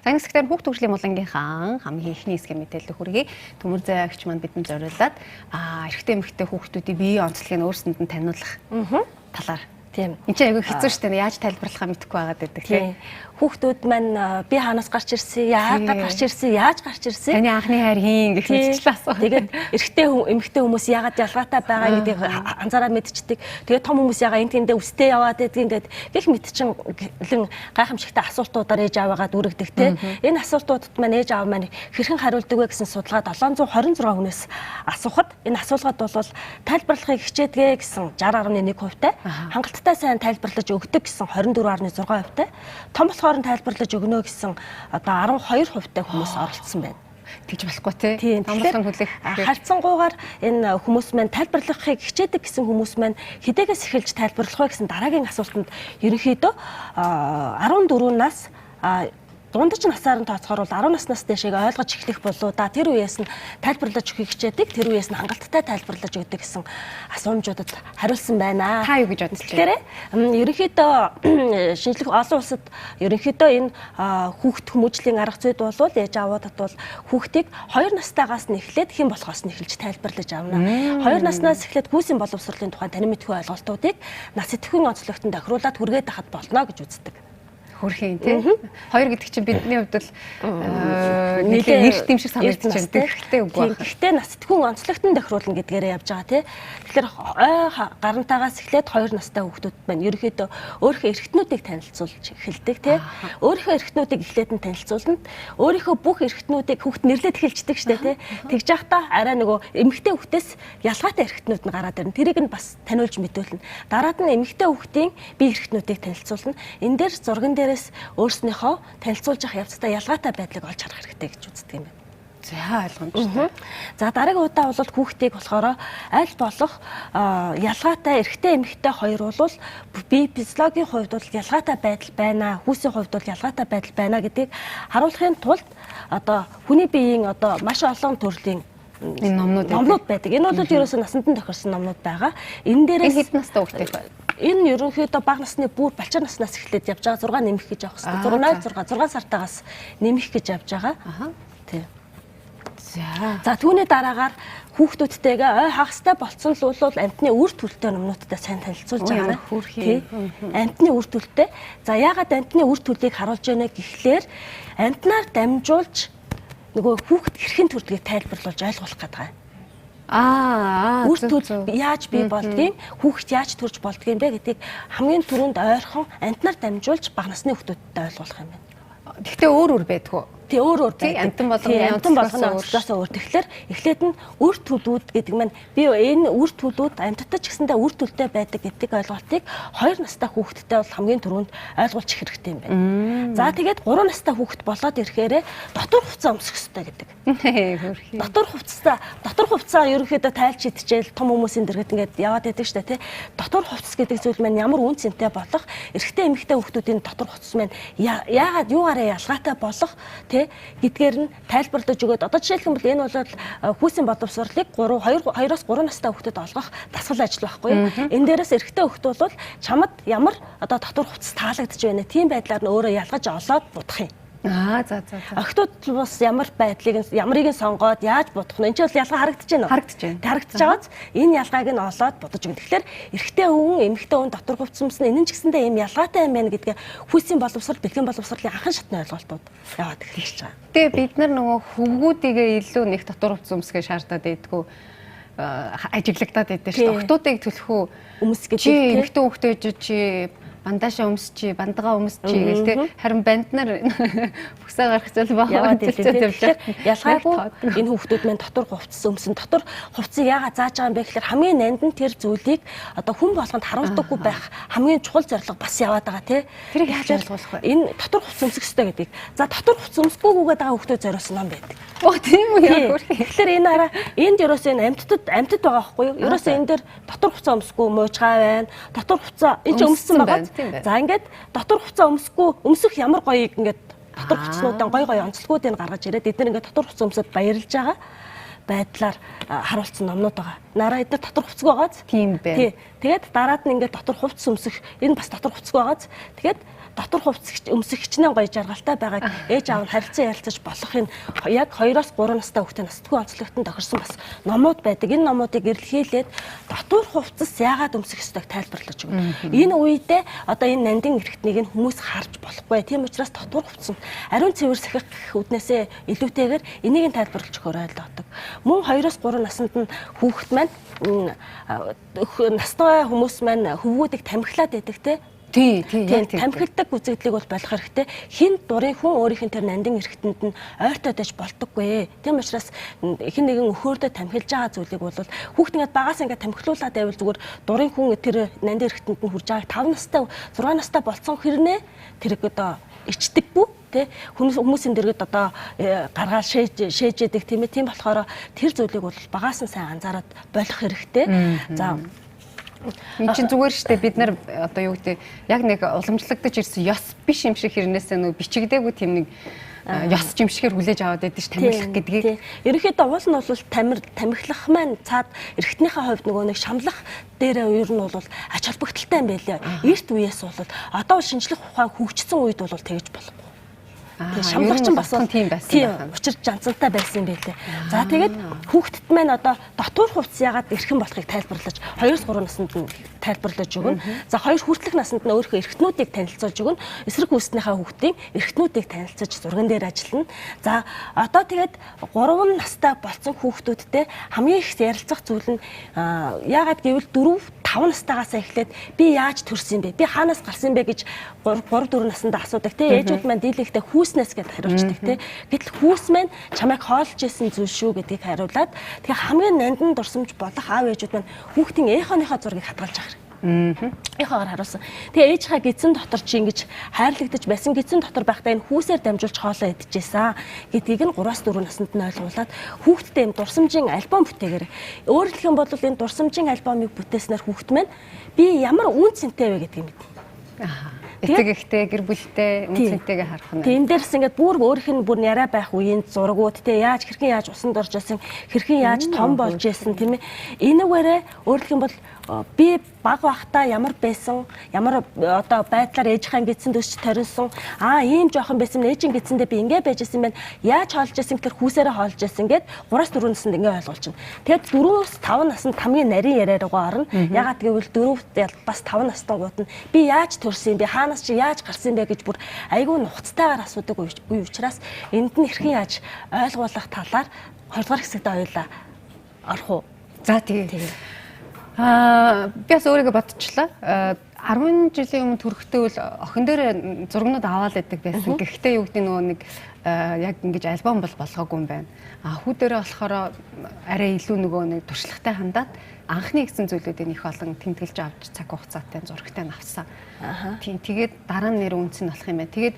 Дангийн сектор хүүхд хөгжлийн булангийнхаа хамгийн ихний хэсгийн мэдээлэл хүргэе. Төмөр зэвэгч манд бидэнд зориулаад эрэгтэй эмэгтэй хүүхдүүдийн биеийн онцлогийг өөрсөнд нь таниулах талаар. Тийм. Энд чинь айгүй хэцүү шүү дээ. Яаж тайлбарлахаа мэдэхгүй байгаад байдаг тийм. Хүүхдүүд маань би хаанаас гарч ирсэн, яагаад гарч ирсэн, яаж гарч ирсэн? Таны анхны хайр хийн гэх мэтчлээ асуу. Тэгээд эрэгтэй эмэгтэй хүмүүс яагаад ялгаатай байгаа гэдгийг анзаараад мэдчихдэг. Тэгээд том хүмүүс яагаад энэ тэндээ үстэй яваад байдаг ингээд гэх мэтчин гайхамшигтай асуултуудаар ээж аваагаа дүүрэгдэг тийм. Энэ асуултуудад маань ээж аав маань хэрхэн хариулдаг вэ гэсэн судалгаа 726 хүнээс асуухад энэ асуулгад бол тайлбарлахыг хичээдгээ гэсэн 60.1%-тай, хангалттай сайн тайлбарлаж өгдөг гэсэн 24.6%-тай, том болохоор тайлбарлаж өгнө гэсэн одоо 12%-тай хүмүүс оролцсон байна. Тэгж болохгүй тийм. Томлхон хүлээх. Харьцангуйгаар энэ хүмүүс маань тайлбарлахыг хичээдэг гэсэн хүмүүс маань хэдээс эхэлж тайлбарлах вэ гэсэн дараагийн асуултанд ерөнхийдөө 14-наас дундаж насаар нь тооцохоор бол 10 наснаас дэшег ойлгож эхлэх болоо да тэр үеэс нь тайлбарлаж өгөхийг хичээдэг, тэр үеэс нь хангалттай тайлбарлаж өгдөг гэсэн асуумжуудад хариулсан байна. Та юу гэж бодож байна? Тэгэхээр ерөнхийдөө шинжлэх олон улсад ерөнхийдөө энэ хүүхд хүмүүжлийн арга зүйд бол ээж аваадад бол хүүхдийг 2 настайгаас нь эхлээд хэн болохоос нь эхэлж тайлбарлаж авна. 2 наснаас эхлээд хүүсийн боловсролын тухай танин мэдхүй ойлголтуудыг нас идэвхүйн онцлогтод тохируулаад хүргээд ахад болно гэж үздэг. Хөрхийн тийм. Хоёр гэдэг чинь бидний хувьд бол нэлээд эрт юм шиг санагдаж байна. Тэгэхдээ үгүй байна. Гэхдээ нас идэвхүйн онцлогтод тохируулна гэдгээрээ явж байгаа тийм. Тэгэхээр ой гарантаагаас эхлээд 2 настай хүүхдүүд маань ерөөхдөө өөрийнхөө эрхтнүүдийг танилцуулж эхэлдэг тийм. Өөрийнхөө эрхтнүүдийг эхлээд нь танилцуулна. Өөрийнхөө бүх эрхтнүүдийг хүүхд нэрлээд эхэлждэг штэ тийм. Тэгж яхтаа арай нөгөө эмэгтэй хүүхдээс ялгаатай эрхтнүүд нь гараад ирнэ. Тэрийг нь бас таниулж мэдүүлнэ. Дараад нь эмэгтэй хүүхдийн бие эрхтнүүдийг танилцуулна. Энэ дээр зурган дээр өөрснийхөө танилцуулж явах явцдаа ялгаатай байдлыг олж харах хэрэгтэй гэж үздэг юм байна. За ойлгомжтой. За дараагийн удаа бол хүүхдийг болохоор аль болох ялгаатай эрэгтэй эмэгтэй хоёр бол бие физиологийн хувьд бол ялгаатай байдал байна, хүүсийн хувьд бол ялгаатай байдал байна гэдгийг харуулахын тулд одоо хүний биеийн одоо маш олон төрлийн номнууд байдаг. Энэ бол ерөөсөө насанд нь тохирсон номнууд байгаа. Энэ дээрээс хэдэн настай хүүхдтэй вэ? Энэ ерөнхийдөө бага насны бүр балчаа наснаас эхлээд явж байгаа 6 нэмэх гэж явах хэрэгтэй. 6 сартаагаас нэмэх гэж явж байгаа. Тийм. За түүний дараагаар хүүхдүүдтэйгээ ой хагастай болцсон л бол амтны үр төлтэй номнуудтай сайн танилцуулж байгаа. Амтны үр төлтэй. За яагаад амтны үр төлийг харуулж яана гэхлээр амтнаар дамжуулж нөгөө хүүхд хэрхэн төрдгийг тайлбарлуулж ойлгуулах гэдэг. Үр төл яаж бий болдгийг, хүүхд яаж төрж болдгийг бэ гэдгийг хамгийн түрүүнд ойрхон амтнаар дамжуулж бага насны хүүхдүүдэд ойлгуулах юм байна. Гэхдээ өөр байдгүй. Тий өөр байдаг. Амтан болгоны онцлогоос өөр. Тэгэхээр эхлээд нь үр төлүүд гэдэг маань би энэ үр төлүүд амттад ч гэсэндээ үр төлтэй байдаг гэдэг ойлголтыг 2 настай хүүхэдтэй бол хамгийн түрүүнд ойлгуулж их хэрэгтэй юм байна. За тэгээд 3 настай хүүхэд болоод ирэхээр дотор хувцас өмсөх хэрэгтэй гэдэг. Дотор хувцас ерөнхийдөө тайлж идчихэл том хүмүүсийн дэргэд ингээд яваад байдаг шүү дээ тий. Дотор хувцас гэдэг зүйл маань ямар үн цэнтэй болох эрэгтэй эмэгтэй хүүхдүүдийн дотор хувцас маань яагаад юугаараа ялгаатай болох гэдгээр нь тайлбарлаж өгөөд одоо жишээлх юм бол энэ бол хүүсийн боловсролыг 2-оос 3 настай хүүхдэд олгох дасгал ажил байхгүй юу? Энэ дээрээс эрэгтэй хүүхд бол чамд ямар одоо дотор хувцас таалагдж байна. Тийм байдлаар нь өөрөө ялгаж олоод будах юм. За. Охтууд бас ямар ямарыг нь сонгоод яаж будах нь энэ ч бол ялгаа харагдаж байна уу? Харагдаж байгааз энэ ялгааг нь олоод будаж өгнө. Тэгэхээр эрэгтэй хүн, эмэгтэй хүн дотор хувцас өмснө энэ ч гэсэндээ ийм ялгаатай юм байна гэдгээ хүүсийн боловсрол, бэлгийн боловсролын анхан шатны ойлголтууд яваад эхэлж байгаа. Тэгээ бид нар нөгөө хөвгүүдийгээ илүү нэг дотор хувцас өмсгөө шаардаад байдгүй ажиглагдаад байдаг шүү дээ. Охтуудыг төлөхөө өмс гэж эмэгтэй хүүхдээ чи бандашаа өмсчи, бандгаа өмсчи гэл те харин банд нар бүсээ гарах зүйл байгаа явж байгаа. Ялгаагүй энэ хүүхдүүд маань дотор хувцас өмсөн. Дотор хувцсыг яагаад зааж байгаа юм бэ гэхээр хамгийн нанд нь тэр зүйлийг одоо хүн болгонд харуулдаггүй байх хамгийн чухал зорилго бас яваад байгаа те. Тэрийг яаж ойлгох вэ? Энэ дотор хувцас өмсөх хэрэгтэй гэдэг. За дотор хувцас өмсгүйгүйгээд байгаа хүүхдүүд зориулсан ном байдаг. Тийм үү яа. Тэгэхээр энэ араа энд ерөөсөө энэ амьтад байгаа байхгүй юу? Ерөөсөө энэ дээр дотор хувцас өмсөхгүй муучгаа байна. Дотор хувцас энэ ч өмссөн байгаа. За ингээд дотор хувцас өмсөх ямар гоёыг ингээд дотор хувцснуудаа гой онцлогуудыг гаргаж ирээд эдгээр ингээд дотор хувцас өмсөд баярлж байгаа байдлаар харуулсан номнууд байгаа. Нараа эдгээр дотор хувцасгүй байгааз. Тийм байна. Тэгээд дараад нь ингээд дотор хувцас өмсөх энэ бас дотор хувцасгүй байгааз. Тэгээд дотор хувцс өмсөх хичнээн гоё жаргалтай байгааг ээж аав нь харилцан ярилцаж болохын яг 2-3 настай хүүхдээ настгүй онцлогтон тохирсон бас номууд байдаг. Энэ номуудыг эрэлхийлээд дотор хувцс яагаад өмсөх ёстойг тайлбарлаж өгнө. Энэ үедээ одоо энэ нандин эрхтнийг нь хүмүүс харж болохгүй. Тийм учраас дотор хувцс ариун цэвэр сахих үднээсээ илүүтэйгээр энийг нь тайлбарлаж өгөхөөр ойлгодог. Мөн 2-3 наснд нь хүүхэд маань настай хүмүүс маань хөвгүүдийг тамхилаад байдаг те. Тийм тамхилдаг үзэгдлийг бол болох хэрэгтэй. Хин дурын хүн өөрийнх нь тэр нандин эрхтэнд нь ойртой дэж болдоггүй. Тийм учраас хин нэгэн өхөөрдөө тамхилж байгаа зүйлийг бол хүүхд ингээд багаас ингээд тамхилуулаад байвал зүгээр дурын хүн тэр нандин эрхтэнд нь хүрж байгааг 5 настай 6 настай болцсон хэрнээ тэрэг одоо ичдэггүй тэ хүмүүсийн дэргэд одоо гаргаад шээжэдэг тийм ээ. Тийм болохоор тэр зүйлийг бол багаас нь сайн анзаараад болох хэрэгтэй. За энэ чинь зүгээр шүү дээ. Бид нар одоо юу гэдэг яг нэг уламжлагдаж ирсэн ёс биш юм шиг хэрнээсээ нөө бичигдээгүй тийм нэг ёс жимшгээр хүлээж аваад байдаг ш тамхилах гэдгийг. Ерөнхийдөө уул нь бол тамхилах маань цаад эргэтнийхээ хувьд нөгөө нэг шамлах дээрээ ер нь бол ач холбогдолтой юм байлээ. Эрт үеэс бол одоо шинжлэх ухаан хөгжсөн үед бол тэгж болохгүй. Тэгээ шамлагч нь бас тийм байсан байна. Учир жанцантай байсан юм байлээ. За тэгээд хүүхдэд маань одоо дотор хувцс яагаад эрхэм болохыг тайлбарлаж 2-3 наснд нь тайлбарлаж өгнө. За 2 хүртэлх наснд нь өөрийнхөө эрхтнүүдийг танилцуулж өгнө. Эсрэг үүснийхээ хүүхдийн эрхтнүүдийг танилцуулж зурган дээр ажиллана. За одоо тэгээд 3 настай болсон хүүхдүүдтэй хамгийн их ярилцах зүйл нь яагаад гэвэл 4-5 настайгаас эхлээд би яаж төрсөн бэ? Би хаанаас гарсан бэ гэж 3-4 наснд асуудаг те. Ээжүүд маань дийлэхдээ хүүснээс гэж хариулцдаг те. Гэтэл хүүс маань чамайг хоолж исэн зүйл шүү гэдгийг хариулаад тэгээ хамгийн нандин дурсамж болох аав ээжүүд маань хүүхдийн ээхоныхоо зургийг хадгалж авах хэрэг. Ээхоогоор харуулсан. Тэгээ ээжийнхаа гидсэн дотор чи ингэж хайрлагдаж байсан гидсэн дотор байхдаа энэ хүүсээр дамжуулж хоолоо идчихсэн гэдгийг нь 3-4 наснд нь ойлгуулад хүүхдтэй юм дурсамжийн альбом бүтээгэр. Өөрөөр хэлэх юм бол энэ дурсамжийн альбомыг бүтээснээр хүүхд маань би ямар үн цэнтэй вэ гэдгийг мэднэ. Эцэг ихтэй гэр бүлтэй үнцэнтэйгээ харах нь. Тийм дээрс ингээд бүр өөрийнх нь бүр яриа байх үеийн зургууд те яаж хэрхэн яаж усанд орж байсан хэрхэн яаж том болж байсан тийм ээ. Энэгээрээ өөрөлдөх юм бол би баг бахта ямар байсан ямар одоо байдлаар ээжийнхээ гидсэн төсч торисон ийм жоохон байсан ээжийн гидсэндээ би ингэ байж байсан юм байна. Яаж хоолж байсан гэхээр хүүсээрээ хоолж байсан гэд 3-4 наснд ингэ ойлгуулж байна. Тэгээд 4-5 наснд хамгийн нарийн яриараа орно. Ягаад гэвэл 4 бас 5 настайгууд нь би яаж төрсөн би хаанаас чи яаж гарсан бэ гэж бүр айгүй нухацтайгаар асуудаг үе учраас энд нь хэрхэн яаж ойлгуулах талаар 2 дугаар хэсэгт ойлаа орох уу. За тэгээ. Би бас өөрийгөө бодчихлаа. 10 жилийн өмнө төрөхтэй бол охин дээр зургнууд аваад байдаг байсан. Гэхдээ юу гэдэг нөгөө нэг яг ингэж альбом бол болгоогүй юм байна. Хүү дээрээ болохоор арай илүү нөгөө нэг туршлагатай хандаад анхны гэсэн зүйлүүдийг их олон тэмдэглэж авч цаг хугацаатай зурагтай нь авсан. Тийм тэгээд дараа нь нэр үнц нь болох юм байна. Тэгээд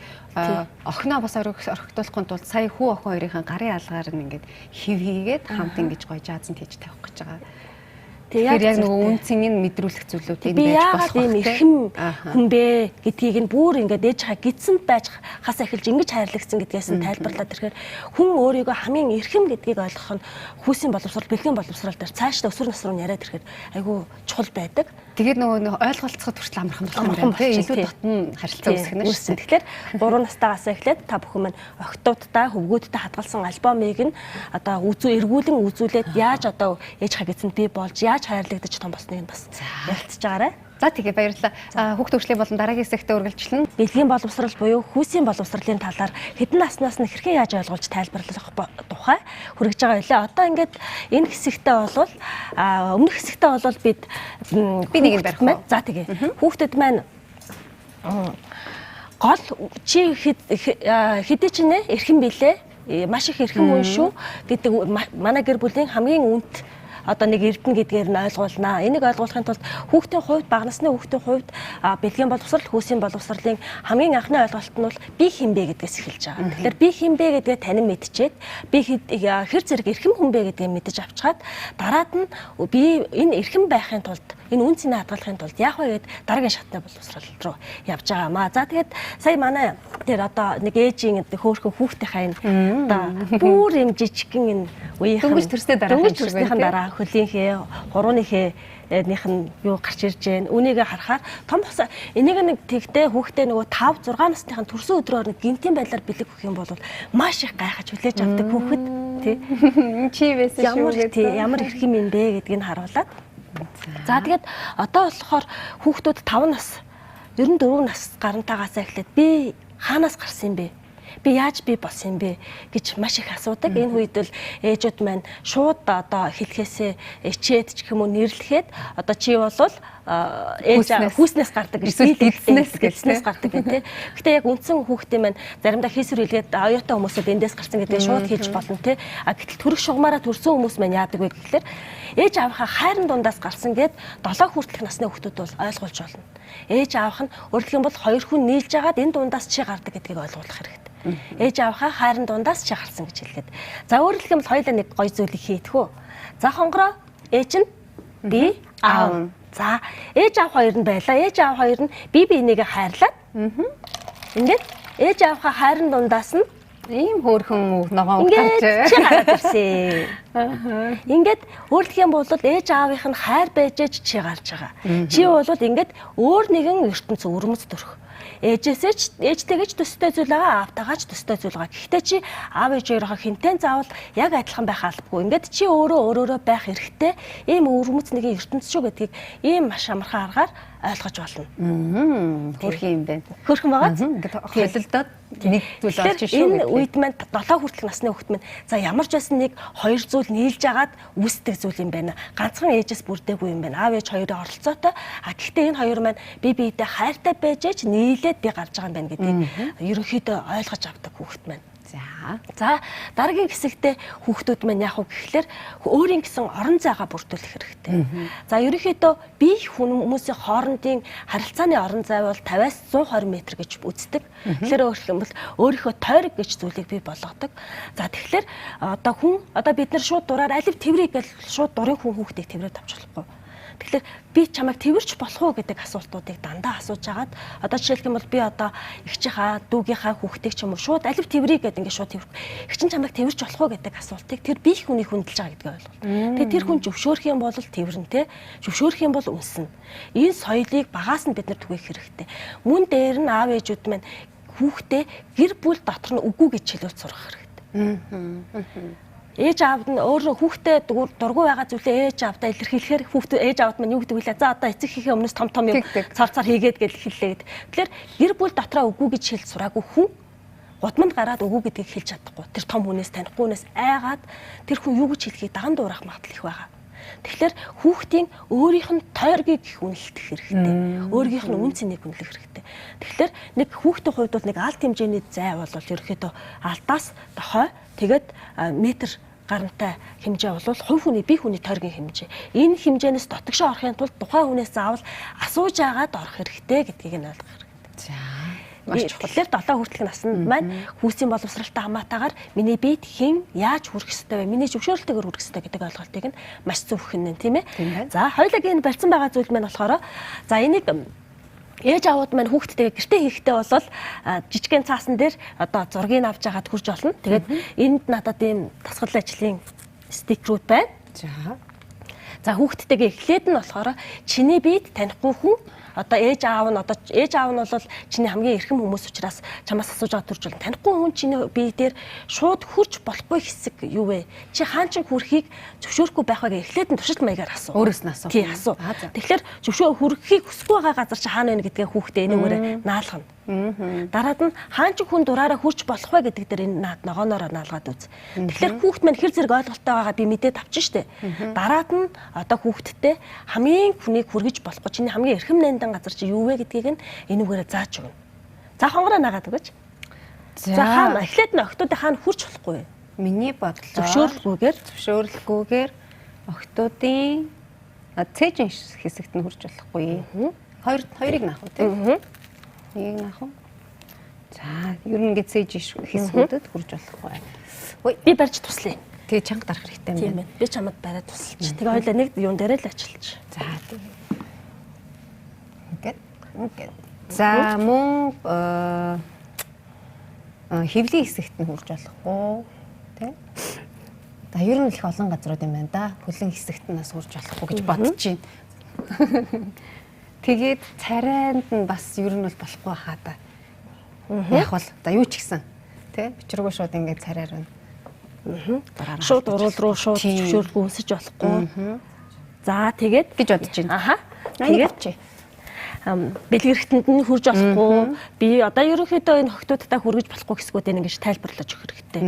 охиноо бас орхигдуулахын тулд сая хүү охин хоёрын гарын алгаар нь ингээд хив хийгээд хамт ингэж гоё жазанд хийж тавих гэж байгаа. Тэгэхээр яг нөгөө үнцнийг мэдрүүлэх зүйлүүд энэ байж болох юм эрхэм хүн бэ гэдгийг нь бүр ингээд ээж хаа гидсэнд байж хас эхэлж ингэж хайрлагдсан гэдгээс нь тайлбарлаад ирэхээр хүн өөрийгөө хамгийн эрхэм гэдгийг ойлгох нь хүүсийн боловсрал, бэлгийн боловсрал дээр цаашдаа өсвөр насруу яриад ирэхээр айгүй чухал байдаг. Тэгээд нөгөө ойлголцоход хүртэл амархан болох юм байна. Илүү дотн харилцаа үүсгэх нь шүү. Тэгэхээр 3 настайгаас эхлээд та бүхэн маань охтуудтай, хөвгүүдтэй хадгалсан альбомыг нь одоо эргүүлэн үзүүлээд яаж одоо ээж хаа гидсэнд бий болж яаж хайрлагдаж том болсныг нь бас ярилцж байгаарай. За тэгээ баярлалаа. Хүүхд төвчлийн болон дараагийн хэсэгтээ үргэлжлэн бэлгийн боловсрал буюу хүүсийн боловсролын талаар хэдэн наснаас нь хэрхэн яаж ойлгуулж тайлбарлах тухай хүргэж байгаа байлаа. Одоо ингээд энэ хэсэгтээ болвол өмнөх хэсэгтээ болвол би нэг юм барих уу? За тэгээ. Хүүхдэд маань гол чи хэдий ч нэ эрхэм билээ. Маш их эрхэм үе шүү гэдэг манай гэр бүлийн хамгийн үнэт одоо нэг эрдэнэ гэдгээр нь ойлгуулнаа. Энийг ойлгуулахын тулд хүүхдийн хувьд, бага насны хүүхдийн хувьд бэлгийн боловсрал, хүүсийн боловсролын хамгийн анхны ойлголт нь бол би хэн бэ гэдгээс эхэлж байгаа. Тэгэхээр би хэн бэ гэдгээ танин мэдчихэд би хэр зэрэг эрхэм хүн бэ гэдгийг мэдэж авчгаад дараад нь би энэ эрхэм байхын тулд энэ үн цэнэ хадгалахын тулд яах вэ гэд дараагийн шатны боловсрол руу явж байгаамаа. За тэгээд сая манай тэр одоо нэг ээжийн хөөхөн хүүхдийнхаа энэ одоо бүр юм жижигхэн энэ үеийнхэн дөнгөж төрсний дараа хөлийнхээ, хурууныхээ нөх нь юу гарч ирж гэн. Үнийг харахаар том бос энийг нэг тэгтээ хүүхдээ нөгөө 5 6 насныхын төрсөн өдрөөр гинтийн байдлаар бэлэг өгөх юм бол маш их гайхаж хүлээж авдаг хүүхэд тий. Чи байсан шүү гэдэг. Ямар их юм бэ гэдгийг харуулад. За тэгээд одоо болохоор хүүхдүүд 5 нас 94 нас гарантаагаас эхлээд би хаанаас гарсан юм бэ? Би яаж би болсон юм бэ гэж маш их асуудаг. Энэ үед л ээжүүд маань шууд одоо хэлхээсээ ичээд ч юм уу нэрлэхэд одоо чи болвол ээж хүүснээс гардаг эсвэл эзнээс гардаг гэх тээ. Гэтэ яг үндсэн хүүхдийн маань заримдаа хийсвэр илгээд оюутан хүмүүсүүд эндээс гарсан гэдэг шууд хийж болно тээ. А гэтэл төрөх шугамаараа төрсөн хүмүүс маань яадаг вэ гэхэлэр ээж аавынхаа хайрын дундаас гарсан гэд 7 хүртэлх насны хүүхдүүд бол ойлгуулж болно. Ээж аавах нь өөрөлдөх юм бол 2 хүн нийлж агаад энэ дундаас чи гардаг гэдгийг ойлгуулах хэрэгтэй. Ээж аавынхаа хайрын дундаас чи гарсан гэж хэлгээд. За өөрөлдөх юм бол хоёулаа нэг гоё зүйлийг хийтгэв. За хонгороо ээж нь би аав. За ээж аав хоёр нь байлаа. Ээж аав хоёр нь би энийгээ хайрлаад. Ингээд ээж аавынхаа хайрын дундаас нь ийм хөөрхөн ногоон гарч чи гараад ирсэн. Ингээд өөрөлдөх юм бол ээж аавынх нь хайр байж чи гарч байгаа. Чи бол ингээд өөр нэгэн ертөнц өрмөц төрөх. Ээжтэйгээ ч төстэй зүйл байгаа, аавтайгаа ч төстэй зүйл байгаа. Гэхдээ чи аав ээжийнхээ хинтэн заавал яг адилхан байх албагүй. Ингээд чи өөрөөрөө байх хэрэгтэй. Ийм өрмөц нэгэн ертөнц шүү гэдгийг ийм маш амархан аргаар ойлгож болно. Хөрхөн юм байна. Хөрхөн байгаа. Ингээд холилдоод нэг зүйл олж шүү. Энэ үед маань 7 хүртэлх насны хүүхэд маань за ямар ч байсан нэг 2 зүйл нийлж агаад үүсдэг зүйл юм байна. Ганцхан ээжээс бүрдээгүй юм байна. Аав ээж хоёрын оролцоотой. А гэхдээ энэ хоёр маань бие биедээ хайртай байж ээж нийлээд би гарч байгаа юм байна гэдгийг ерөнхийдөө ойлгож авдаг хүүхэд маань. За дараагийн хэсэгтээ хүүхдүүд маань яах вэ гэхэлэр өөрийн гэсэн орон зайгаа бүрдүүлэх хэрэгтэй. За ерөнхийдөө бие хүмүүсийн хоорондын харилцааны орон зай бол 50-аас 120 м гэж үздэг. Тэгэхээр өөрөлдөх юм бол өөрийнхөө тойрог гэж зүйлийг бий болгодог. За тэгэхээр одоо бид нар шууд дураар алив тэврийг гэж шууд дурын хүүхдийг тэврээд авч болохгүй. Тэгэхээр би чамайг тэрвэрч болох уу гэдэг асуултуудыг дандаа асууж агаад одоо жишээлх юм бол би одоо эгчийнхаа дүүгийнхаа хүүхдийг ч юм уу шууд алив тэрвэрийг гэдэг ингээд шууд тэрвэр. Эгчин чамайг тэрвэрч болох уу гэдэг асуултыг тэр би хүний хүндэлж байгаа гэдгийг ойлгол. Тэгээ тэр хүн зөвшөөрөх юм бол тэрвэрнэ те. Зөвшөөрөх юм бол үнсэн. Энэ соёлыг багаас нь бид нар түгээх хэрэгтэй. Мөн дээр нь аав ээжүүд маань хүүхдээ гэр бүл дотор нь үгүй гэж хэлүүлж сургах хэрэгтэй. Ээж аавд нь өөрөө хүүхдээ дургүй байгаа зүйлээ ээж аавдаа илэрхийлэхээр хүүхдээ ээж аавд маань юу гэдэг вэ? За одоо эцэг хийхээ өмнөөс том юм цар хийгээд гэж хэллээ гэд. Тэгэхээр гэр бүл дотроо үгүй гэж хэлж сураагүй хүн гудамд гараад үгүй гэдгийг хэлж чадахгүй. Тэр том хүнээс танихгүй хүнээс айгаад тэр хүн юу гэж хэлхийг даган дуурах магадлал их байгаа. Тэгэхээр хүүхдийн өөрийнх нь тойргийг үнэлэх хэрэгтэй. Өөрийнх нь үн цэнийг үнэлэх хэрэгтэй. Тэгэхээр нэг хүүхдийн хувьд бол нэг алт хэмжээний зай бол ерөөхдөө алтаас дохой тэгээд метр гарантай хэмжээ бол хувь хүний бие хүний тойргийн хэмжээ. Энэ хэмжээнээс дотогшоо орохын тулд тухайн хүнээс заавал асууж агаад орох хэрэгтэй гэдгийг нь ойлгох хэрэгтэй. За Тэгэхээр 7 хүртэлх наснд маань хүүсийн боловсралтай хамаатаагаар миний биед хэн яаж хүрэх ёстой вэ? Миний зөвшөөрлөлтөөр хүрэх ёстой гэдэг ойлголтыг нь маш зөвхөн нэ тийм ээ. За хоёулаа энэ барьсан байгаа зүйл маань болохоор за энийг ээж аавууд маань хүүхдтэйгээ гэртээ хийхдээ бол жижигхэн цаасан дээр одоо зургийг авч агаад хурж олно. Тэгээд энд надад ийм дасгал ажлын стикерүүд байна. За хүүхдтэйгээ эхлээд нь болохоор чиний биед танихгүй хүн одоо ээж аав нь бол чиний хамгийн эрхэм хүмүүс учраас чамаас асууж байгаа төрж болно. Танихгүй хүн чиний бие дээр шууд хурж болохгүй хэсэг юу вэ? Чи хаан ч хүрхийг зөвшөөрөхгүй байх байгаад эхлээд нь туршилт маягаар асуу. Өөрөөс нь асуу. Тий асуу. Тэгэхээр хүрхийг хүсэхгүй байгаа газар чи хаана вэ гэдгээ хүүхдээ энэгээр наалгана. Дараад нь хаан ч хүн дураараа хурж болох вэ гэдэг дээр энэ ногооноор наалгаад үз. Тэгэхээр хүүхд маань хэр зэрэг ойлголттой байгаа би мэдээд авчин штэ. Дараад нь одоо хүүхдтэй хамгийн хүнийг хүргэж болохгүй чиний хамгийн эрхэм найндан газар чи юу вэ гэдгийг нь энүүгээрээ зааж өгнө. За хонгороо нагаад өгөөч. За хаана эхлээд нь октоодын хаана хурж болохгүй. Миний бодлоо зөвшөөрлөхгүйгээр октоодын цээжин хэсэгт нь хурж болохгүй. Хоёрыг наах уу тийм. Нэг наах уу. За ер нь ингээд цээж хэсгүүдэд хурж болохгүй. Ой би барьж туслая. Тэгээ чанга дарах хэрэгтэй юм байна. Би чамд бариад тусалж. Тэгээ хоёлаа нэг юун дээр л ажиллаж. За тийм. За мөн хэвлийн хэсэгт нь хүрж болохгүй тий. За ер нь их олон газрууд юм байна да. Хөлн хэсэгт нь бас хүрж болохгүй гэж бодож байна. Тэгээд царайнд нь бас ер нь бол болохгүй хаа да. Яг бол за юу ч гэсэн тий бичрүүгөө шууд ингээд царайр байна. Шууд урал руу шууд зөвшөөрөлгүй өсөж болохгүй. За тэгээд гэж бодож байна. Аха. Тэгээд бэлгэрэхтэнд нь хүрж болохгүй. Би одоо ерөнхийдөө энэ хөгтүүдтэй хүргэж болохгүй хэсгүүдээ ингэж тайлбарлаж өгөх хэрэгтэй.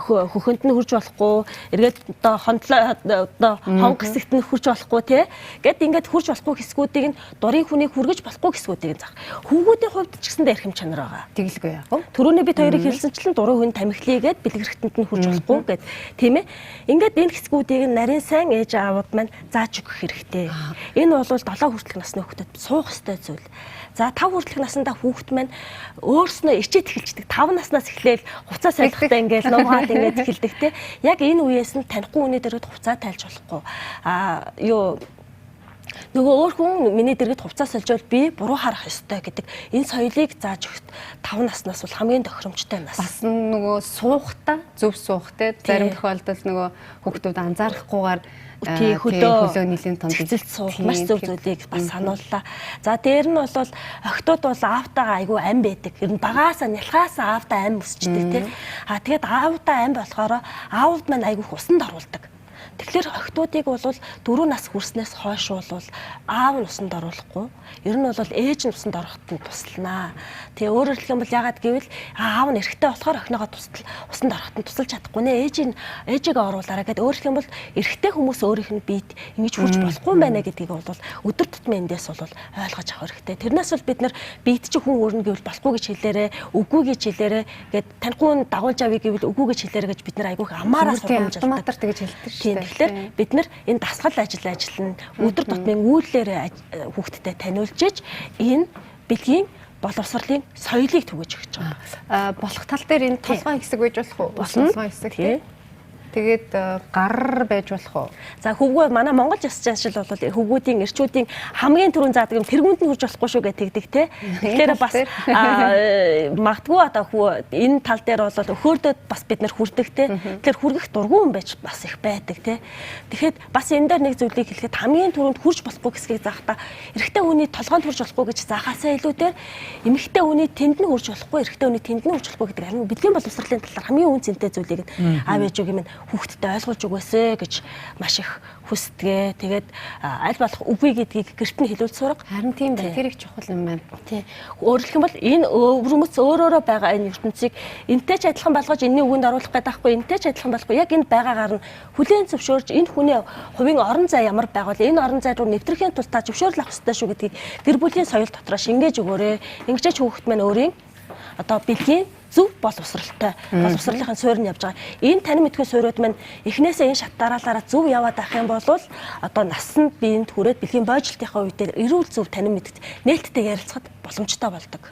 Хөхөнд нь хүрж болохгүй, эргээд одоо хонг хэсэгт нь хүрж болохгүй тий. Гэт ингээд хүрж болохгүй хэсгүүдийг нь дурын хүнийг хүргэж болохгүй хэсгүүдийг нь зах. Хүүгүүдийн хувьд ч гэсэндээ эрхэм чанар байгаа. Тэглэгүй яах вэ? Төрөний бид хоёрыг хэлсэнчлэн дурын хүн тамхилыгээд бэлгэрэхтэнд нь хүрж болохгүй гэд тийм ээ. Ингээд энэ хэсгүүдийг нь нарийн сайн ээж аавууд маань зааж өгөх хэрэгтэй. Энэ бол 7 хүртэлх насны хүүхдэд суух ёстой зүйл. За 5 хүртэлх наснда хүүхэд маань өөрснөө ичээд эхэлждэг. 5 наснаас эхлээл хувцас сайлгахтаа ингээл нугаал ингээд эхэлдэг те. Яг энэ үеэс нь танихгүй хүний дэргэд хувцас тайлж болохгүй. Нөгөө өөр хүн миний дэргэд хувцас сольжвол би буруу харах ёстой гэдэг энэ соёлыг зааж өгт 5 наснаас бол хамгийн тохиромжтой нас. Бас нөгөө суухтаа зөв суухт те зарим тохиолдолд нөгөө хүүхдүүд анзаарахгүйгээр хөлөө нэлийн том цэцэлт суух маш зөв зүйлийг бас санууллаа. За дээр нь бол охтууд бол аавтайгаа айгүй ам байдаг. Ер нь багаасаа нялхаасаа аавтай ам өсчдөг тийм. Тэгээд аавтай ам болохоор аавд маань айгүй усанд оруулдаг. Тэгэхээр охтуудыг бол 4 нас хүрснээс хойш бол аав нь усанд оруулахгүй. Ер нь бол ээж нь усанд ороход нь тусланаа. Тэгээ өөрөөр хэлэх юм бол ягаад гэвэл аав нь эрэгтэй болохоор охиноогоо усанд ороход нь тусалж чадахгүй нэ. Ээжигээ оруулаарай гэдэг. Өөрөөр хэлэх юм бол эрэгтэй хүмүүс өөрийнх нь биед ингэж хүрч болохгүй байна гэдгийг бол өдөр тутмын эндээс бол ойлгож авах хэрэгтэй. Тэрнээс бол бид нар биед чи хүн өрнө гэвэл болохгүй гэж хэлээрээ, үгүй гэж хэлээрээ гэд танихгүй дагуулж авъя гэвэл үгүй гэж хэлээрээ гэж бид нар айгүйх амаараа сургамж автоматар тэгэж хэлдэг шүү дээ. Тэгэхээр бид нар энэ дасгал ажиллана өдөр тутмын үйлдэлээр хүүхдэд таниулж иж энэ бэлгийн боловсролын соёлыг түгэж өгч байгаа. Болох тал дээр энэ толгой хэсэг байж болох уу? Толгой хэсэг тий. Тэгээд гар байж болох уу? За хөвгөө манай Монгол ёс заншил бол хөвгүүдийн эрчүүдийн хамгийн түрүүн заадаг юм тэргүүнд нь хүрч болохгүй шүү гэдэг тэгдэг те. Тэгэхээр бас магадгүй одоо энэ тал дээр бол өхөөрдөд бас бид нар хүрдэг те. Тэгэхээр хүргэх дургүй юм байж бас их байдаг те. Тэгэхэд бас энэ дээр нэг зүйлийг хэлэхэд хамгийн түрүүнд хүрч болохгүй гэсгийг заахта эрэгтэй хүний толгойд хүрч болохгүй гэж заахаасаа илүүтэй эмэгтэй хүний тэнд нь хүрч болохгүй эрэгтэй хүний тэнд нь хүрч болохгүй гэдэг харин бэлгийн боловсролын талаар хамгийн үнцэнтэй зүйлийг аав ээж юм хүүхдэд ойлгуулж өгөөсэй гэж маш их хүсдэгэ. Тэгээд аль болох үгүй гэдгийг гэрт нь хэлүүлж сурга. Харин тийм байна. Тэр их чухал юм байна. Тий. Өөрөлдөх юм бол энэ өвөрмөц өөрөөрөө байгаа энэ ертөнцийг энтэй ч адилхан болгож энэний үгэнд оруулах гэдэг байхгүй. Энтэй ч адилхан болохгүй. Яг энэ байгаагаар нь хүлээн зөвшөөрж энэ хүний хувийн орон зай ямар байгавал энэ орон зай руу нэвтрэхийн тулд та зөвшөөрөл авах ёстой шүү гэдгийг гэр бүлийн соёл дотроо шингээж өгөөрэй. Ингэж хүүхэд маань өөрийн одоо бэлгийн зөв боловсралтай боловсролынхаа суурь нь явж байгаа. Энэ тань мэдгүй суурьуд маань эхнээсээ энэ шат дараалалаараа зөв яваад байх юм бол одоо насанд биед хүрээд бэлгийн бойжлтынхаа үед эрүүл зөв тань мэдт нээлттэй ярилцахад боломжтой болдог.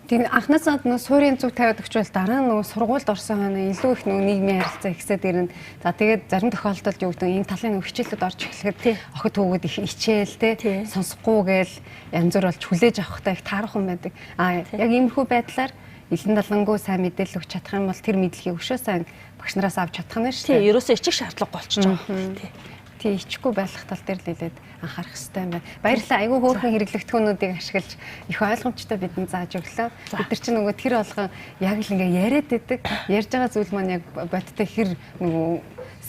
Тийм анхнаасаа нөө суурийн зөв тавиад өгчвөл дараа нь сургуульд орсон хойно илүү их нийгмийн харилцаа ихсээд ирнэ. За тэгээд зарим тохиолдолд юу гэдэг энэ талын хичээлүүд орж эхлэхэд охид хүүгүүд их хичээл те сонсохгүй гээл янз бүр болж хүлээж авахтай их таарах юм байдаг. Яг иймэрхүү байдлаар илэн далангуу сайн мэдээлэл өгч чадах юм бол тэр мэдлэгийг өшөө сайн багш нараас авч чадах нь шүү дээ. Тийм, ерөөсөө ичих шаардлага болчихж байгаа. Тийм, ичихгүй байх тал дээр л хэлээд анхаарах хэрэгтэй юм байна. Баярлалаа. Айгүй хөөрхөн хэрэглэгдэхүүнүүдийг ашиглаж их ойлгомжтой бидэнд зааж өглөө. Бид нар чинь нөгөө тэр болгон яг л ингээ яриад байдаг. Ярьж байгаа зүйл маань яг бодтой хэр нөгөө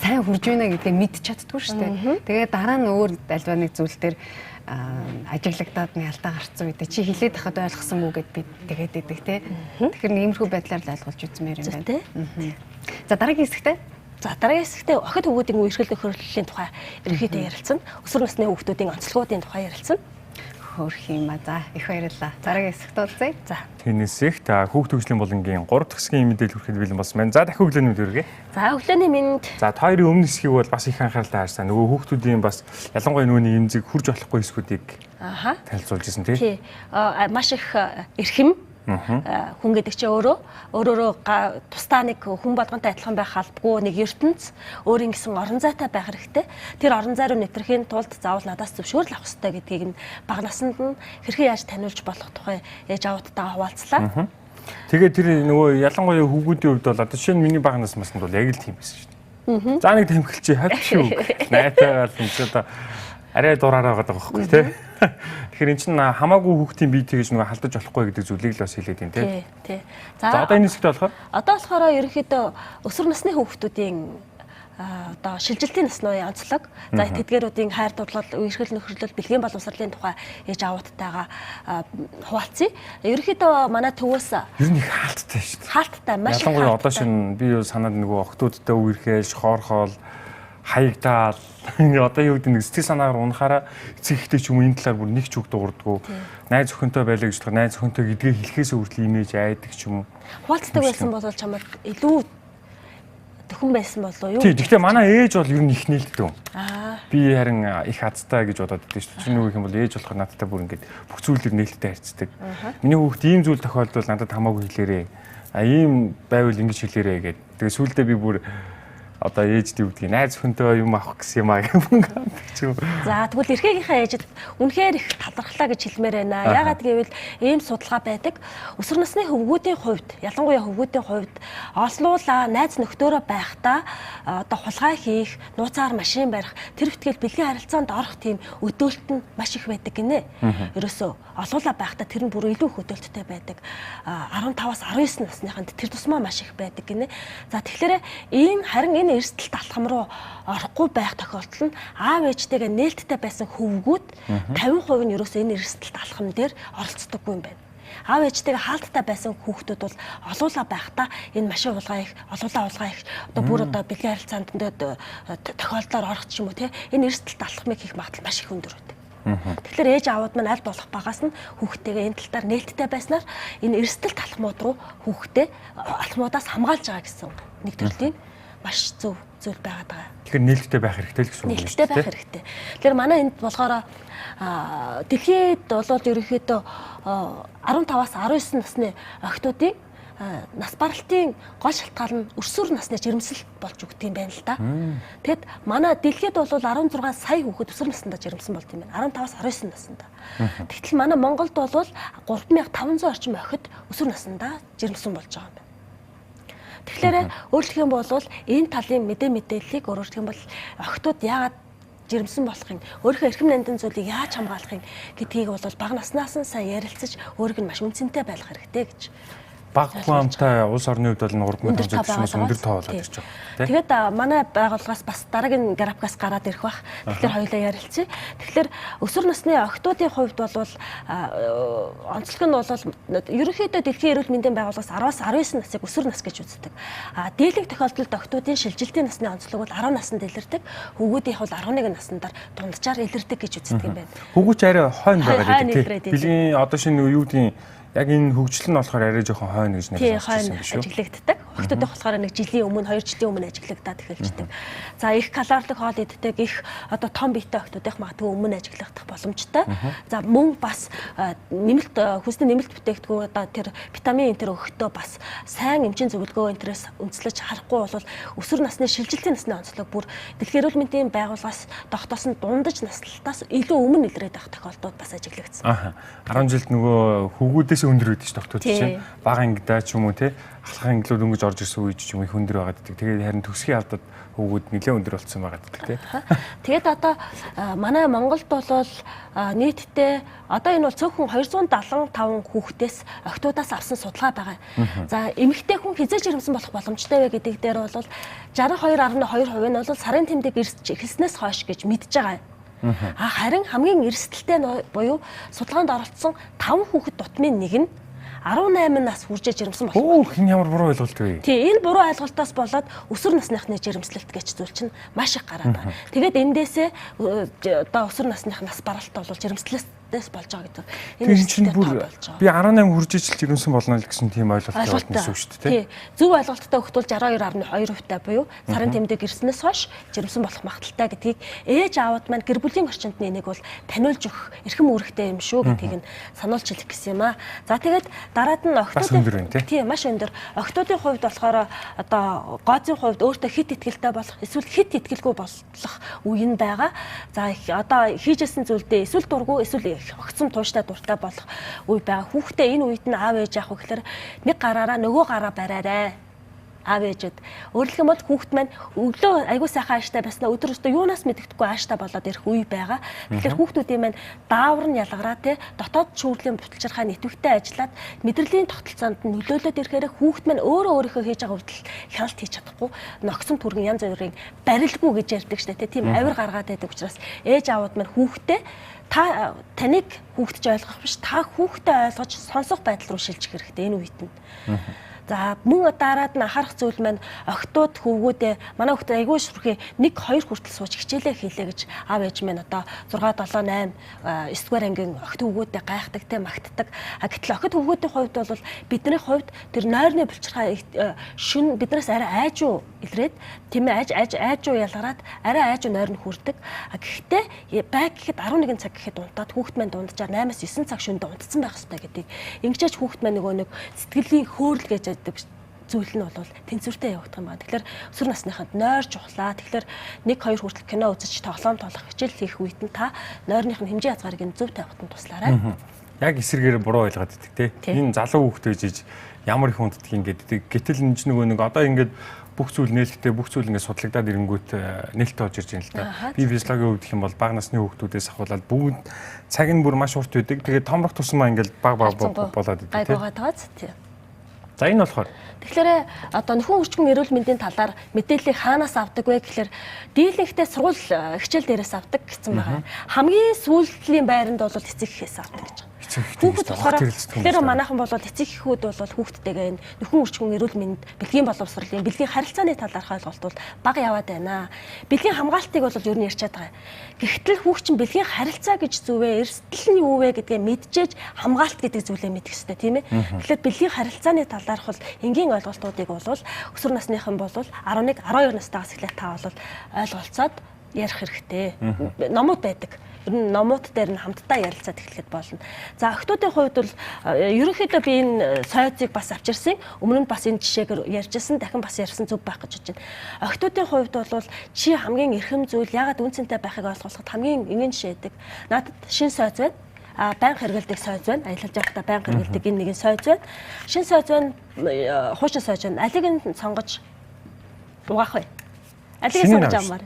сайн хурж байна гэдгээ мэдчих чаддгүй шүү дээ. Тэгээд дараа нь өөр альва нэг зүйл дээр ажиглагдаад нэг алдаа гарцсан үед чи хилээд хахад ойлгосон мүү гэд би тэгээд идэг те. Тэгэхээр иймэрхүү байдлаар л ойлгуулж үзмээр юм байна. За дараагийн хэсэгтээ. За дараагийн хэсэгтээ охид хүүхдийн үерхэл нөхөрлөлийн тухай ерөнхийдөө ярилцсан. Өсвөр насны хүүхдүүдийн онцлогуудын тухай ярилцсан. Хөөх юм ба. За их баярлалаа. Дараагийн хэсэгт уулзъя. За. Тиймээс их та хүүхд хөгжлийн болонгийн 3 дахь хэсгийн мэдээлэл хүрэхэд бэлэн болсон байна. За дахин өглөөний мэнд хүргэе. За өглөөний мэнд. За та хоёрын өмнө хэсгийг бол бас их анхааралтай харсан. Нөгөө хүүхдүүдийн бас ялангуяа нүуний эмзэг хурж болохгүй хэсгүүдийг танилцуулж ирсэн тий. Маш их эрхэм Хүн гэдэг чинь өөрөөрөө тусдаа нэг хүн болгонтой адилхан байх албагүй нэг ертөнц өөрийн гэсэн орон зайтай байх хэрэгтэй. Тэр орон зай руу нэвтрэхийн тулд заавал надаас зөвшөөрөл авах хэрэгтэй гэдгийг нь бага наснд нь хэрхэн яаж таниулж болох тухай ээж аавуудтайгаа хуваалцлаа. Тэгээд тэр нөгөө ялангуяа хүүгүүдийн хувьд бол одоо жишээ нь миний бага наснд бол яг л тийм байсан шүү дээ. За нэг тэмхэл чи хавчгүй найтаагаар юм чи одоо арай дураараа байгаа байхгүй тий. Тэгэхээр эн чинь хамаагүй хүүхдийн бие тэгж нөгөө халдаж болохгүй гэдэг зүйлийг л бас хэлээд байна тий. Тий. За одоо энэ хэсэгт болохоор болохоор ерөнхийдөө өсвөр насны хүүхдүүдийн одоо шилжилтийн насны үеийн онцлог, за тэдгээрүүдийн хайр дурлал, үерхэл нөхөрлөл, бэлгийн боловсролын тухай ээж аавуудтайгаа хуваалцъя. Ерөнхийдөө манай төвөөс ер нь их хаалттай шүү дээ. Хаалттай, маш их. Ялангуяа одоо шинэ би юу санаад нөгөө охтуудтай үерхээс хоорхоол хаягдаал одоо юу гэдэг нэг сэтгэл санаагаар унахаараа эцэг ихтэй ч юм энэ талаар бүр нэг ч үг дуурдггүй. Найз өхөнтэй байлаа гэж бодоход найз өхөнтэй гэдгээ хэлхээс хүртэл имиж айдаг ч юм уу. Хуваалцдаг байсан бол чамд илүү төхөн байсан болов юу? Тий, гэхдээ манай ээж бол ер нь их нээлттэй юм. Би харин их азтай гэж бодоод байдаг шүү дээ. Чиний үг юм бол ээж болохоор надтай бүр ингэж бүх зүйлээр нээлттэй харьцдаг. Миний хүүхд ийм зүйл тохиолдвол надад хамаагүй хэлээрээ. Ийм байвал ингэж хэлээрээ гэдэг. Тэгээ сүүлдээ би бүр одоо ээжтэй үгдгийг найз өхөнтэй юм авах гэсэн юм аа гэмэн гэж. За тэгвэл эрхээгийнхээ ээжид үнэхээр их талархлаа гэж хэлмээр байна. Яагаад гэвэл ийм судалгаа байдаг. Өсвөр насны хөвгүүдийн хувьд, ялангуяа хөвгүүдийн хувьд олнуулаа найз нөхдөөрөө байхдаа одоо хулгай хийх, нууцаар машин барих, тэр битгэл бэлгийн харилцаанд орох тийм өдөөлт нь маш их байдаг гинэ. Ерөөсөө олуулаа байхдаа тэр нь бүр илүү их өдөөлттэй байдаг. 15-аас 19 насныханд тэр тусмаа маш их байдаг гинэ. За тэгэхээр харин энэ эрсдэлт алхам руу орохгүй байх тохиолдол нь аав ээжтэйгээ нээлттэй байсан хөвгүүд 50% нь ерөөсөө энэ эрсдэлт алхам дээр оролцдоггүй юм байна. Аав ээжтэйгээ хаалттай байсан хүүхдүүд бол олуулаа байхдаа энэ машин хулгай их, олуулаа их одоо бүр одоо бэлгийн харилцаанд тохиолдлоор орох ч юм уу те энэ эрсдэлт алхмыг хийх магадлал маш их өндөр байдаг. Тэгэхээр ээж аавууд маань аль болох багаас нь хүүхдтэйгээ энэ тал дээр нээлттэй байснаар энэ эрсдэлт алхмууд руу хүүхдээ алхмуудаас хамгаалж байгаа гэсэн нэг төрлийн маш зөв зүйл байгаад байгаа. Тэгэхээр нээлттэй байх хэрэгтэй л гэсэн үг юм. Нээлттэй байх хэрэгтэй. Тэгэхээр манай энд болохоор дэлхийд бол ерөнхийдөө 15-аас 19 насны охтуудын нас баралтын гол шалтгаан нь өсвөр насны жирэмсэл болж өгдөг юм байна л да. Тэгэд манай дэлхийд бол 16 сая хүүхэд өсвөр наснда жирэмсэн болд юм байна. 15-аас 19 наснда. Тэгтэл манай Монголд бол 3500 орчим охид өсвөр наснда жирэмсэн болж байгаа юм байна. Тэгэхээр өөрөлдөх юм бол энэ талын мэдээллийг өөрөлдөх юм бол охтууд яагаад жирэмсэн болохын өөрийнхөө эрхэм нандин зүйлийг яаж хамгаалахын гэдгийг бол бага наснаас нь сайн ярилцаж өөрийг нь маш үнцэнтэй байлгах хэрэгтэй гэж. Бага хуамтай улс орны хувьд бол 3500-аас өндөр тоо болоод ирж байгаа. Тэгээд манай байгууллагаас бас дараагийн графикаас гараад ирэх бах. Тэгэхээр хоёулаа ярилцъя. Тэгэхээр өсвөр насны охтуудын хувьд бол онцлог нь бол ерөнхийдөө дэлхийн эрүүл мэндийн байгууллагаас 10-аас 19 насыг өсвөр нас гэж үздэг. Дийлэнх тохиолдолд охтуудын шилжилтийн насны онцлог бол 10 наснд илэрдэг. Хүүгүүдийнх бол 11 наснаар дунджаар илэрдэг гэж үздэг юм байна. Хүүгүүч арай хойно байгаа гэдэг тийм. Бэлгийн одоо шинэ юу гэдгийг яг энэ хөгжил нь болохоор арай жоохон хойно гэж нэрлэсэн шүү. Ажиглагддаг. Охтуудын болохоор нэг жилийн өмнө 2 жилийн өмнө ажиглагдаад эхэлждэг. За их калорилог хоол иддэг, их одоо том биетэй охтуудынх магадгүй өмнө ажиглагдах боломжтой. За мөн бас нэмэлт хүнсний нэмэлт бүтээгдэхүүн одоо тэр витамин энэ өгөхдөө бас сайн эмчийн зөвлөгөө энэс үндэслэж харахгүй бол өсвөр насны шилжилтийн насны онцлог бүр дэлхийн эрүүл мэндийн байгууллагаас тогтоосон дундаж наслалтаас илүү өмнө илрээд байх тохиолдолд бас ажиглагдсан. 10 жилд нөгөө хүүгүүдээс өндөр байдаг ш тогтоод чинь бага ангидаа ч юм уу те алхах ангилууд өнгөж орж ирсэн үеч ч юм их өндөр байгаад байдаг. Тэгээд харин төгсгийн авдад хүүгүүд нэлээд өндөр болсон байгаад байдаг те. Тэгээд одоо манай Монголд бол нийтдээ одоо энэ бол цөөхөн 275 хүүхдээс охтуудаас авсан судалгаа байгаа. За эмэгтэй хүн хизээж жирэмсэн болох боломжтой вэ гэдэг дээр бол 62.2% нь бол сарын тэмдэг эхэлснээс хойш гэж мэдж байгаа. Харин хамгийн эрсдэлтэй буюу судалгаанд оролцсон 5 хүүхэд дутмын нэг нь 18 нас хүрчээ жирэмсэн болох. Энэ ямар буруу ойлголт вэ? Тий, энэ буруу ойлголтоос болоод өсвөр насныхны жирэмслэлт гэж зүйл чинь маш их гараад байна. Тэгээд эндээсээ одоо өсвөр насных нас баралт бол жирэмслэлээс дэс болж байгаа гэдэг. Энэ чинь бүр би 18 хүрж ижил жирэмсэн болно л гэсэн тийм ойлголт яваад нэсв шүү дээ. Тий. Зөв ойлголттой хөгтөл 62.2% буюу сарын тэмдэг ирснээс хойш жирэмсэн болох магадaltaй гэдгийг ээж аавууд маань гэр бүлийн орчинд энийг бол таниулж өгөх эрхэм үүрэгтэй юм шүү гэдгийг нь сануулж хэлэх гэсэн юм аа. За тэгээд дараад нь охтуудын тий маш өндөр. Охтуудын хувьд болохоор одоо гооцын хувьд өөртөө хит итгэлтэй болох эсвэл хит итгэлгүй болох үе нь байгаа. За одоо хийжсэн зүйлдээ эсвэл дургу эсвэл огцом тууштай дуртай болох үе байгаа. Хүүхдээ энэ үед нь аав ээж яах вэ гэхээр нэг гараараа нөгөө гараа бариарай. Аав ээжэд өөрөлдөх юм бол хүүхд маань өглөө айгуу сайхан ааштай басна өдөр өстө юунаас мэддэхгүй ааштай болоод ирэх үе байгаа. Тэгэхээр хүүхдүүдийн маань даавар нь ялгараа те дотоод шүүрлийн буталчирхай нэтвэгтэй ажиллаад мэдрэлийн тогтолцоонд нөлөөлөд ирэхээр хүүхд маань өөрөө өөрийнхөө хийж байгаа хүртэл хяналт хийж чадахгүй ногсон түргэн янз бүрийн барилгүй гэж ярьдаг штэ те тийм авир гаргаад байдаг учраас ээж аавууд маань хүүхдээ та таныг хүүхдж ойлгох биш та хүүхдээ ойлгож сонсох байдал руу шилжих хэрэгтэй энэ үед нь. За мөн дараад нь анхаарах зүйл маань охтууд хөвгүүдээ манай хүүхдээ айгүй шүрхээ 1 2 хүртэл сууж хичээлээ хийлээ гэж аав ээж минь одоо 6 7 8 9 дугаар ангийн охт хөвгүүдээ гайхдаг те магтдаг. Гэтэл охид хөвгүүдийн хувьд бол бидний хувьд тэр нойрны булчирхай шүн биднээс арай айжуу илрээд тийм ээ айжуу ялгараад арай айжуу нойр нь хүрдэг. Гэхдээ баг гэхэд 11 цаг гэхэд унтаад хүүхд маань дунджаар 8-9 цаг шөндө унтцсан байх хэрэгтэй гэдэг. Ингэжээч хүүхд маань нөгөө нэг сэтгэлийн хөөрл гэж зүйл нь бол тэнцвэртэй явагдах юм байна. Тэгэхээр өсвөр насныханд нойр чухлаа. Тэгэхээр 1 2 хүртэл кино үзэж тоглоом тоглох хичээл хийх үед нь та нойрных нь хэмжээ хязгаарыг зөв тавихад нь туслаарай. Яг эсрэгээр буруу ойлгоод идэх те. Энэ залуу хүүхдээ жиж ямар их хүнддэг ингээд гэтэл энэ ч нөгөө нэг одоо ингээд бүх зүйл нээлттэй бүх зүйл ингээд судлагдаад ирэнгүүт нээлттэй болж ирж байна л да. Би физиологийн хувьд гэх юм бол бага насны хүүхдүүдээс ахуулаад бүгд цаг нь бүр маш урт байдаг. Тэгээд томрох тусмаа ингээд баг болоод идэв те. Гайгуугаа таац тий. За энэ болохоор тэгэхээр одоо нөхөн үржигэн эрүүл мэндийн талаар мэдээллийг хаанаас авдаг вэ гэхээр дийлэнхтэй сургууль хичээл дээрээс авдаг гэсэн байгаа. Хамгийн сүүлийн байранд бол эцэг эхээс авдаг гэж. Хүүхэд болохоор тэгэхээр манайхан бол эцэг эхүүд бол хүүхдтэйгээ энэ нөхөн үржигэн эрүүл мэнд бэлгийн боловсролын бэлгийн харилцааны талаарх ойлголт бол бага яваад байна. Бэлгийн хамгаалтыг бол ер нь ярьчаад байгаа. Гэхдээ хүүхчин бэлгийн харилцаа гэж зүвээ эрсдэл нь юу вэ гэдгээ мэдчихэж хамгаалт гэдэг зүйлээ мэдэх хэрэгтэй тийм ээ. Тэгэхээр бэлгийн харилцааны талаарх бол энгийн ойлголтуудыг бол өсвөр насныхан бол 11 12 настайгаас эхлээд та бол ойлголцоод ярих хэрэгтэй. Номууд байдаг. Ер нь номууд дээр нь хамтдаа ярилцаад эхлэхэд болно. За охтуудын хувьд бол ерөнхийдөө би энэ сойцыг бас авчирсан. Өмнө нь бас энэ жишээгээр ярьжсэн, дахин бас ярьсан зүг байх гэж байна. Охтуудын хувьд бол чи хамгийн эрхэм зүйл ягаад үнцэнтэй байхыг ойлгоход хамгийн энгийн жишээ байдаг. Надад шин сойц байна. Банк хэрэгэлдэг сойц байна. Аялал жавхлаа банк хэрэгэлдэг энэ нэгэн сойц байна. Шин сойц байна. Хуучин сойц байна. Алиг нь сонгож угаах вэ? Алиг нь сонгож авмаар.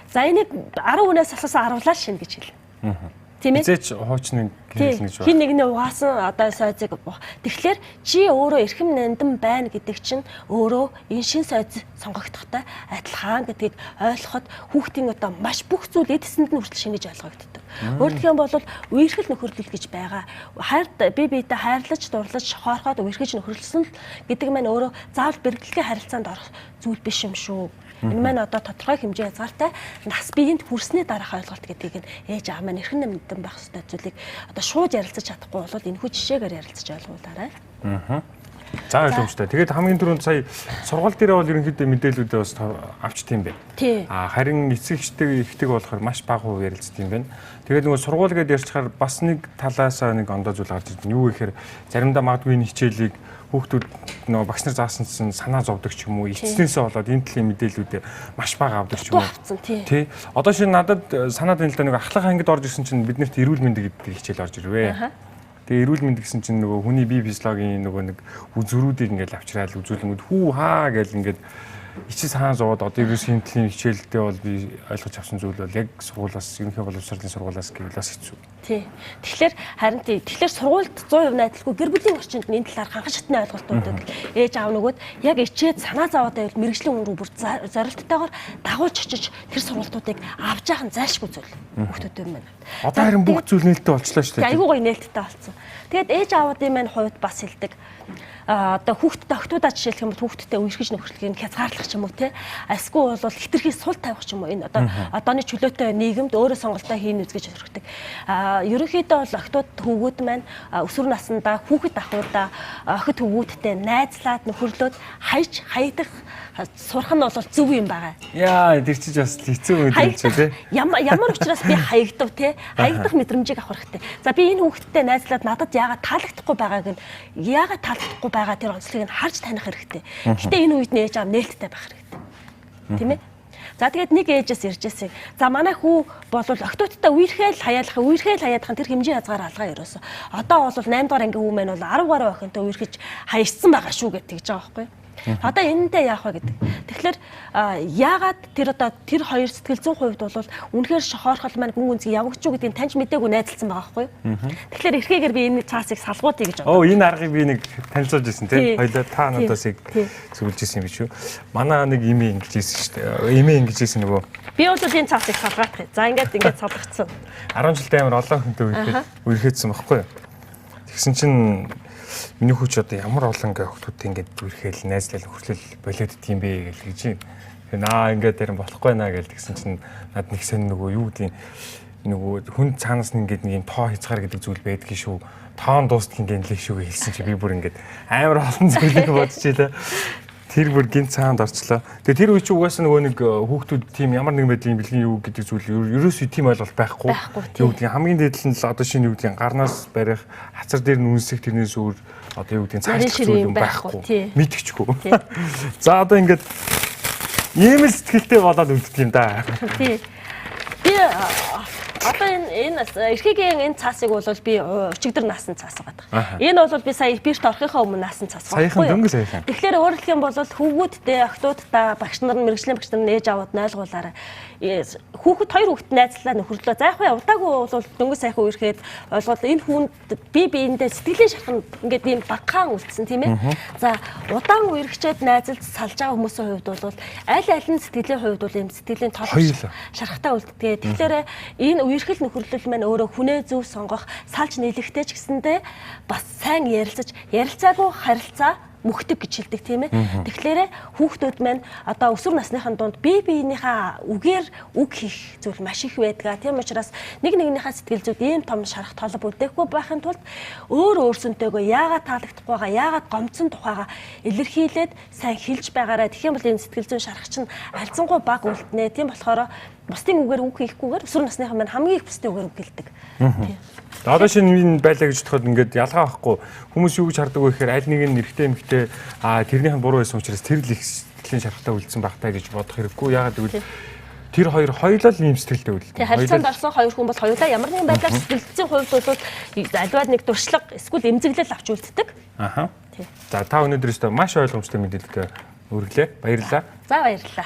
За энийг 10 хүнээс асуусан 10 лаа шин гэж хэлнэ. Тийм ээ. Зээч хуучны хэлнэ гэж байна. Хин нэг нь угаасан одоо сойцыг. Тэгэхээр чи өөрөө эрхэм нандин байна гэдэг чинь өөрөө энэ шин сойц сонгогдохтой адилхан гэдгийг ойлгоход хүүхдийн одоо маш бүх зүйл эдсэнд нь хүртэл шингэж ойлгогддог. Өөрөлдөх юм бол үерхэл нөхөрлөл гэж байгаа. Би биедээ хайрлаж, дурлаж, хоорхоод үерхэж нөхөрлсөн гэдэг маань өөрөө заавал бэрхлэлийн харилцаанд орох зүйл биш юм шүү. Энэ маань одоо тодорхой хэмжээ хязгаартай нас биеинд хүрсний дараах ойлголт гэдгийг нь ээж аав маань эрхэн нэмдэн байх ёстой зүйлийг одоо шууд ярилцаж чадахгүй бол энэхүү жишээгээр ярилцаж ойлгуулаарай. За ойлгомжтой. Тэгээд хамгийн түрүүнд сая сургууль дээр бол ерөнхийдөө мэдээлүүдээ бас авчт юм байна. Харин эцэг эхтэй болохоор маш бага хувь ярилцдаг юм байна. Тэгээд нөгөө сургууль гэдээ ярьчихаар бас нэг талаасаа нэг ондоо зүйл гарч ирж байна. Юу гэхээр заримдаа магадгүй энэ хичээлийг хүүхдүүд нөгөө багш нар заасан чинь санаа зовдөг ч юм уу, эцснээсээ болоод энэ төрлийн мэдээлүүдээ маш бага авдаг ч юм уу. Тий. Одоо шинэ надад санаад байна л да нэг ахлах ангид орж ирсэн чинь биднэрт эрүүл мэндийг гэдэг хичээл орж ирвэ. Тэгээ эрүүл мэнд гэсэн чинь нөгөө хүний бие физиологийн нөгөө нэг үзүүрүүдийг ингээл авчраад үзүүлэнгүүд хүү хаа гэл ингээд ичис хаан зовоод одоо ерөөс хэмтлийн хичээлдээ бол би ойлгож авсан зүйл бол яг сургуулиас ерөнхий боловсролын сургуулиас гэвэл бас хэцүү. Тий. Тэгэхээр сургуульд 100% найдалгүй гэр бүлийн орчинд энэ талаар хангаж шатны ойлголтууд ээж аав нөгөөд яг ичээд санаа зовоод байвал мэрэгжлийн хүн рүү бүр зорилттойгоор дагуулж очиж тэр сургуулиудыг авч яах нь зайлшгүй зүйл хүүхдүүд юм байна. Одоо харин бүх зүйл нээлттэй болчлоо шүү дээ. Айгуу гоё нээлттэй болсон. Тэгээд ээж аавуудын маань хувьд бас хэлдэг. одоо хүүхдэд октоудаа жишээлх юм бол хүүхдэдээ үерхэж нөхөрлөгийг хязгаарлах ч юм уу те. Эсвэл бол хитрхи сул тавих ч юм уу. Энэ одоо одооны чөлөөтэй нийгэмд өөрөө сонголтоо хийн үзгэж зоригтой. Ерөнхийдөө бол октод хөвгүүд маань өсвөр наснда хүүхэд ахуудаа охид хөвгүүдтэй найзлаад нөхөрлөөд хайж хаягдах сурах нь бол зөв юм байгаа. Яа, тэр чинь бас хэцүү юм ч тий. Ямар учраас би хаягдав те. Хаягдах мэдрэмжийг авах хэрэгтэй. За би энэ хүүхэдтэй найзлаад надад яагаад таалагдахгүй байгааг нь яагаад таалагдахгүй байгаа тэр онцлогийг нь харж таних хэрэгтэй. Гэтэ энэ үед нээж аав нээлттэй байх хэрэгтэй. Тийм ээ? За тэгээд нэг ээжээс иржээсэй. За манай хүү бол октоодтай үерхээл хаяадах тэр хэмжээ хязгаар алгаа ерөөсө. Одоо бол 8 дугаар ангийн хүү маань бол 10 гаруй охинтой үерхэж хаягдсан байгаа шүү гэж тэгж байгаа байхгүй юу? Одоо энэндээ яах вэ гэдэг. Тэгэхээр яагаад тэр хоёр сэтгэл зүйн хувьд бол үнэхээр шохоорхол маань гүн гүнзгий явагч юу гэдгийг таньж мэдээгүй найзалсан байгаа байхгүй юу? Тэгэхээр эрхээгээр би энэ цаасыг салгуудъя гэж бодлоо. Энэ аргыг би нэг танилцуулж ирсэн тийм. Хоёлаа та надаас зөвлөж ирсэн юм биш үү? Манай нэг имээ ингэж ирсэн шүү дээ. Имээ ингэж ирсэн нөгөө. Би бол энэ цаасыг салгаах. За ингээд салгацсан. 10 жилдээ амар олон хүнтэй үерхэдсэн байхгүй юу? Тэгсэн чинь миний хүүч одоо ямар олон охтууд ингээд үрхэл найзлал хөрслөл болоод тийм бэ гэж юм. Ингээд тэр болохгүй наа гэж тэгсэн чинь над нэг сэн нөгөө юу гэдэг нөгөө хүн цаанаас нь ингээд нэг юм тоо хязгаар гэдэг зүйл байдгийн шүү. Тоон дуустал ингээд лээ шүү хэлсэн чи би бүр ингээд амар олон зүйлийг бодчихлаа. Тэр бүр гинт цаанд орчлоо. Тэгээ тэр үе чи угаасаа нөгөө нэг хүүхдүүд тийм ямар нэгэн байдлын бэлгийн юу гэдэг зүйл ерөөсөө тийм ойлголт байхгүй. Юу гэдэг хамгийн дээдл нь л одоо шинэ юу гэдэг гарнаас барих, хацар дээр нь үнсэх тэрнээс өөр одоо юу гэдэг цаашлах зүйл юм байхгүй. Мэдчихгүй. За одоо ингээд ийм л сэтгэлтэй болоод үлддэг юм да. Тий. Би одоо энэ эрхээгийн энэ цаасыг бол би өчигдөр наасан цаас байгаа. Энэ бол би сая бирт орохынхаа өмнө наасан цаас байгаа. Саяхан дөнгөж саяхан. Тэгэхээр өөрөлдөх юм бол хөвгүүдтэй, октоодтай багш нар мэрэгжлийн багш нар нээж аваад ойлгуулаарай. Хүүхэд хоёр хүүхэд найзлаа нөхөрлөө. За яг удаагүй бол дөнгөж саяхан үерхэд ойлгоод энэ хүнд би биендээ сэтгэлийн шархан ингээд ийм багахан үлдсэн тийм ээ. За удаан үерхчээд найзалж салж байгаа хүмүүсийн хувьд бол аль аль нь сэтгэлийн хувьд бол ийм сэтгэлийн тол шархтаа үлддэг. Тэгэхээр энэ үерхэл нөхөрлөл маань өөрөө хүнээ зөв сонгох, салж нийлэхтэй ч гэсэндээ бас сайн ярилцаагүй харилцаа мөхдөг гэж хэлдэг тийм ээ. Тэгэхээр хүүхдүүд маань одоо өсвөр насныхаа дунд биенийхээ үгээр үг хийх зүйл маш их байдаг. Тийм учраас нэг нэгнийхээ сэтгэл зүйд ийм том шарах толб үлдээхгүй байхын тулд өөрсөнтэйгөө яагаад таалагдахгүй байгаа, яагаад гомцсон тухайгаа илэрхийлээд сайн хэлж байгаарай. Тэгэх юм бол энэ сэтгэл зүйн шарах чинь альцсангүй баг үлднэ. Тийм болохоор бусдын үгээр үг хийхгүйгээр өсвөр насныхан маань хамгийн их бусдын үгээр үг хэлдэг. Тийм. Одоо шинэ байлаа гэж бодоход ингээд ялгаа байхгүй хүмүүс юу гэж хардаг вэ гэхээр аль нэг нь эрэгтэй эмэгтэй тэрнийх нь буруу байсан учраас тэр л их сэтгэлийн шархтаа үлдсэн багтаа гэж бодох хэрэггүй. Яагаад гэвэл тэр хоёр хоёулаа л ийм сэтгэлтэй үлдсэн. Харилцаанд орсон хоёр хүн бол хоёулаа ямар нэгэн байдлаар сэтгэлзийн хувьд бол аливаад нэг дуршлаг эсвэл эмзэглэл авч үлддэг. За та өнөөдөр өстө маш ойлгомжтой мэдээлэлтэй өргөлээ. Баярлалаа. За баярлалаа.